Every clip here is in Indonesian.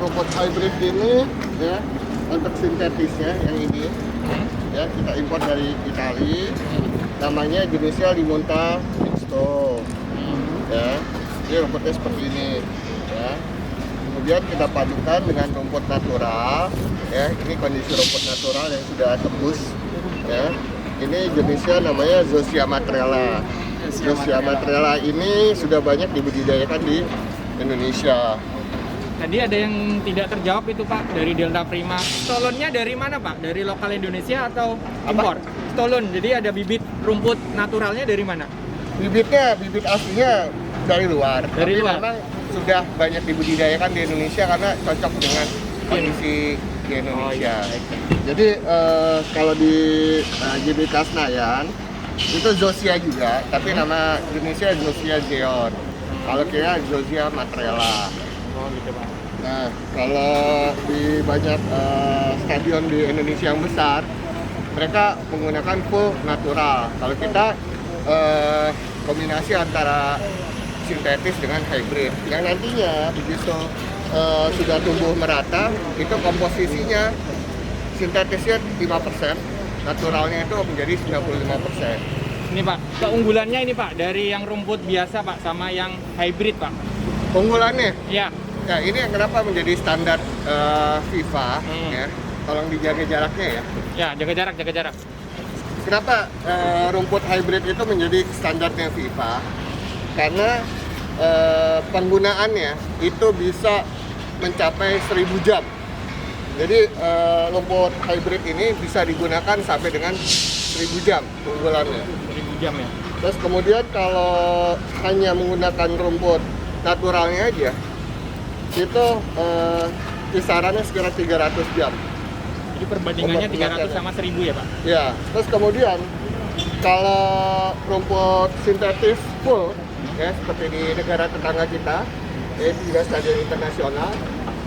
rumput hybrid ini ya, untuk sintetisnya yang ini ya kita impor dari Italia, namanya jenisnya Limonta mixto ya. Ini rumputnya seperti ini ya. Kemudian kita padukan dengan rumput natural ya. Ini kondisi rumput natural yang sudah tembus ya. Ini jenisnya namanya Zosia matrela. Zosia matrela ini sudah banyak dibudidayakan di Indonesia. Tadi ada yang tidak terjawab itu Pak, dari Delta Prima. Stolonnya dari mana Pak? Dari lokal Indonesia atau impor? Stolon, jadi ada bibit rumput naturalnya dari mana? Bibitnya, bibit aslinya dari luar. Dari Tapi luar? memang sudah banyak dibudidayakan di Indonesia karena cocok dengan kondisi di Indonesia. Jadi kalau di GBK Senayan itu Zosia juga, tapi nama jenisnya Zosia zeon. Kalau kira Zosia matrela. Oh gitu Pak. Nah, kalau di banyak stadion di Indonesia yang besar, mereka menggunakan full natural. Kalau kita kombinasi antara sintetis dengan hybrid, yang nantinya begitu sudah tumbuh merata, itu komposisinya sintetisnya 5%, naturalnya itu menjadi 95%. Ini Pak, keunggulannya ini Pak, dari yang rumput biasa Pak, sama yang hybrid Pak. Unggulannya, Ya. ya ini yang kenapa menjadi standar FIFA, ya. Tolong dijaga jaraknya ya. Ya, jaga jarak, jaga jarak. Kenapa rumput hybrid itu menjadi standarnya FIFA? Karena penggunaannya itu bisa mencapai 1000 jam. Jadi rumput hybrid ini bisa digunakan sampai dengan 1000 jam unggulannya. 1000 jam ya. Terus kemudian kalau hanya menggunakan rumput naturalnya aja, itu kisarannya sekitar 300 jam. Jadi perbandingannya Obat 300 sama 1000 ya Pak? Ya, terus kemudian kalau rumput sintetis full, ya seperti di negara tetangga kita, yaitu juga stadion internasional,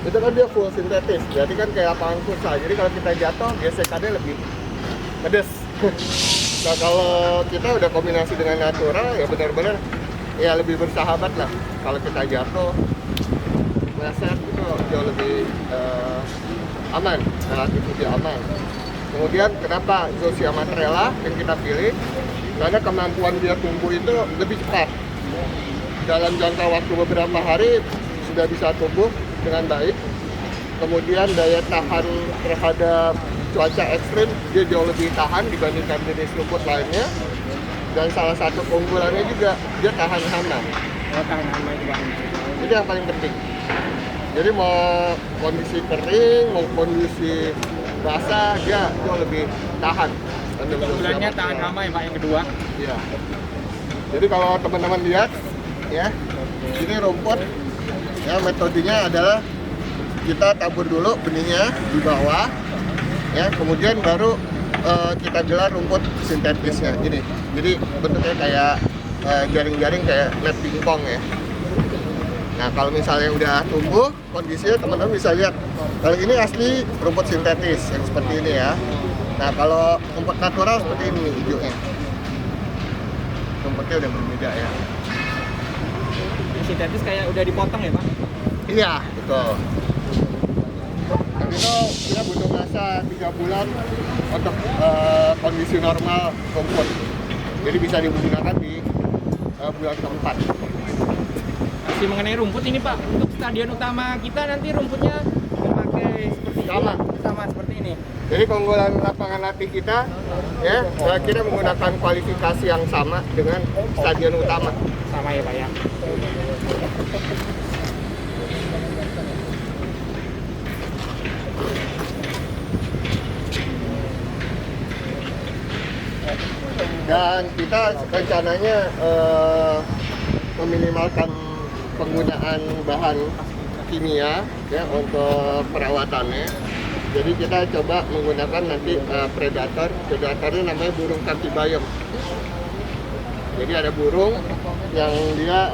itu kan dia full sintetis, jadi kan kayak lapangan futsal. Jadi kalau kita jatuh, gesekannya lebih pedes. Nah kalau kita udah kombinasi dengan natural, ya benar-benar ya lebih bersahabat lah. Kalau kita jatuh, meleset itu jauh lebih aman, relatif lebih aman. Kemudian kenapa Zosia matrela yang kita pilih? Karena kemampuan dia tumbuh itu lebih cepat. Dalam jangka waktu beberapa hari sudah bisa tumbuh dengan baik. Kemudian daya tahan terhadap cuaca ekstrim dia jauh lebih tahan dibandingkan jenis rumput lainnya. Dan salah satu keunggulannya juga dia tahan hama. Oh, tahan hama itu Pak. Itu yang paling penting. Jadi mau kondisi kering, mau kondisi basah, dia jauh lebih tahan. Keunggulannya tahan hama ya Pak yang kedua. Iya. Jadi kalau teman-teman lihat, ya, ini rumput, ya metodenya adalah kita tabur dulu benihnya di bawah, ya, kemudian baru kita gelar rumput sintetisnya. Gini, jadi bentuknya kayak jaring-jaring kayak net pingpong ya. Nah kalau misalnya udah tumbuh, kondisinya teman-teman bisa lihat. Kalau ini asli rumput sintetis yang seperti ini ya. Nah kalau rumput natural seperti ini hijaunya. Rumputnya udah berbeda ya. Yang sintetis kayak udah dipotong ya Pak? Iya, betul. Tapi itu kita butuh masa 3 bulan untuk kondisi normal rumput. Jadi bisa digunakan di bulan keempat. Masih mengenai rumput ini Pak, untuk stadion utama kita nanti rumputnya memakai seperti Sama. ini, sama seperti ini. Jadi keunggulan lapangan latih kita, ya, kita menggunakan kualifikasi yang sama dengan stadion utama. Sama ya Pak ya. Dan kita rencananya meminimalkan penggunaan bahan kimia ya untuk perawatannya. Jadi kita coba menggunakan nanti predator. Predatornya namanya burung kaki bayam. Jadi ada burung yang dia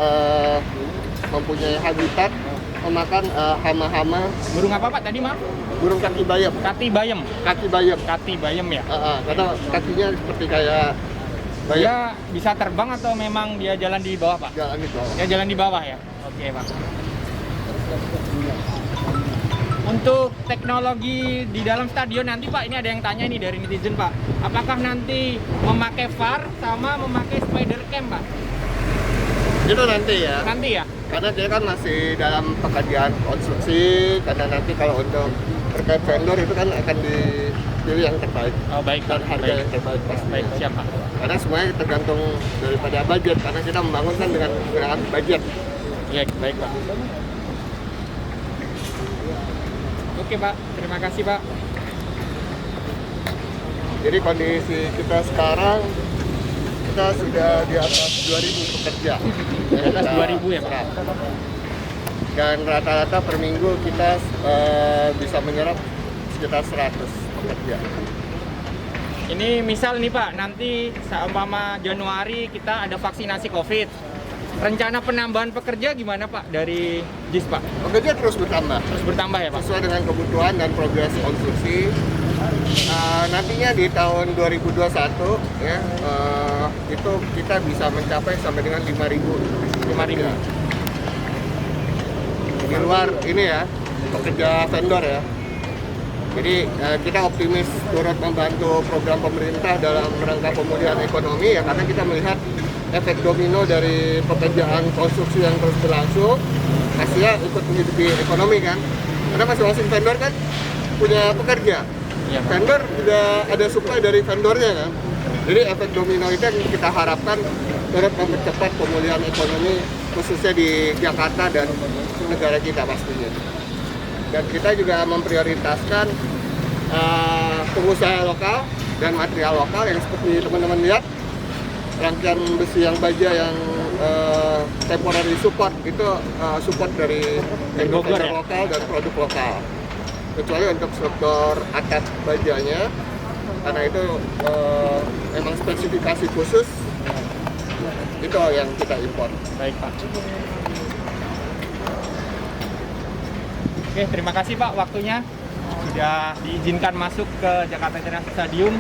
mempunyai habitat memakan hama-hama. Burung apa Pak tadi Maaf? Burung kaki bayam. Kati bayam. Kaki bayam. Kati bayam ya. Karena kakinya seperti kayak bayam. Dia bisa terbang atau memang dia jalan di bawah Pak? Jalan di bawah. Dia jalan di bawah ya. Oke Pak. Untuk teknologi di dalam stadion nanti Pak, ini ada yang tanya nih dari netizen Pak. Apakah nanti memakai VAR sama memakai spider cam Pak? Itu nanti ya. Nanti ya? Karena dia kan masih dalam pekerjaan konstruksi, karena nanti kalau untuk terkait vendor itu kan akan dipilih yang terbaik. Oh baik Dan Pak, harga baik. yang terbaik pasti. Baik, siap Pak. Karena semuanya tergantung daripada budget, karena kita membangun kan dengan menggunakan budget. Iya, baik Pak. Oke Pak, terima kasih Pak. Jadi kondisi kita sekarang, kita sudah di atas 2.000 pekerja. Di atas 2.000 ya Pak? Dan rata-rata per minggu kita bisa menyerap sekitar 100 pekerja. Ini misal nih Pak, nanti seumpama Januari kita ada vaksinasi COVID. Rencana penambahan pekerja gimana Pak dari JIS Pak? Pekerja terus bertambah. Terus bertambah ya Pak? Sesuai dengan kebutuhan dan progres konstruksi. Nantinya di tahun 2021 ya, itu kita bisa mencapai sampai dengan 5.000. 5.000. Di luar ini ya, pekerja vendor ya. Jadi kita optimis turut membantu program pemerintah dalam rangka pemulihan ekonomi ya, karena kita melihat efek domino dari pekerjaan konstruksi yang terus berlangsung, hasilnya ikut menghidupi ekonomi kan. Karena masing-masing vendor kan punya pekerja. Iya, Pak. Vendor juga ada supply dari vendornya kan. Jadi efek domino itu yang kita harapkan turut mempercepat pemulihan ekonomi khususnya di Jakarta dan negara kita pastinya. Dan kita juga memprioritaskan pengusaha lokal dan material lokal yang seperti teman-teman lihat, rangkaian besi yang baja yang temporary support itu support dari Bogor, vendor ya? lokal dan produk lokal. Kecuali untuk struktur atap bajanya, karena itu memang spesifikasi khusus, itu yang kita impor. Baik Pak. Oke, terima kasih Pak waktunya. Sudah diizinkan masuk ke Jakarta International Stadium.